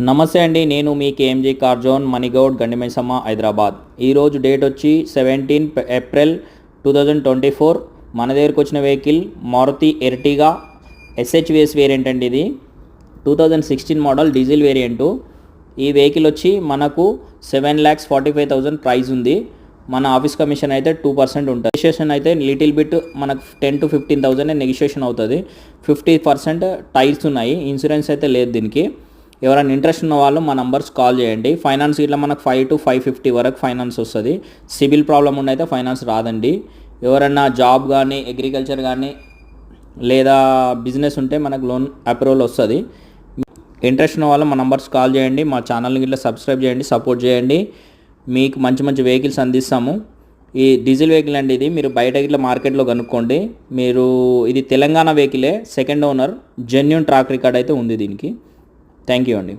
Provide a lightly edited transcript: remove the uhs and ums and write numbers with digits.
నమస్తే అండి, నేను మీ KMG car zone Manigoud Gandimaisamma Hyderabad. ఈరోజు డేట్ వచ్చి 17 ఏప్రిల్ 2024. మన దగ్గరకు వచ్చిన vehicle Maruti Ertiga SHVS variant అండి. ఇది 2016 మోడల్ డీజిల్ వేరియంటు. ఈ వెహికల్ వచ్చి మనకు 7,45,000 ప్రైస్ ఉంది. మన ఆఫీస్ కమిషన్ అయితే 2% ఉంటుంది. నెగిషియేషన్ అయితే లిటిల్ బిట్ మనకు 10 to 15,000 నెగిషియేషన్ అవుతుంది. 50% టైర్స్ ఉన్నాయి. ఇన్సూరెన్స్ అయితే లేదు దీనికి. ఎవరైనా ఇంట్రెస్ట్ ఉన్న వాళ్ళు మా నంబర్స్ కాల్ చేయండి. ఫైనాన్స్ ఇట్లా మనకు 5 to 550 వరకు ఫైనాన్స్ వస్తుంది. సివిల్ ప్రాబ్లం ఉండైతే ఫైనాన్స్ రాదండి. ఎవరైనా జాబ్ కానీ అగ్రికల్చర్ కానీ లేదా బిజినెస్ ఉంటే మనకు లోన్ అప్రూవల్ వస్తుంది. ఇంట్రెస్ట్ ఉన్న వాళ్ళు మా నంబర్స్ కాల్ చేయండి. మా ఛానల్ని ఇట్లా సబ్స్క్రైబ్ చేయండి, సపోర్ట్ చేయండి. మీకు మంచి మంచి వెహికల్స్ అందిస్తాము. ఈ డీజిల్ వెహికల్ అండి. ఇది మీరు బయట ఇట్లా మార్కెట్లో కనుక్కోండి. ఇది తెలంగాణ వెహికలే, second owner, genuine track record అయితే ఉంది దీనికి. థ్యాంక్ యూ అండి.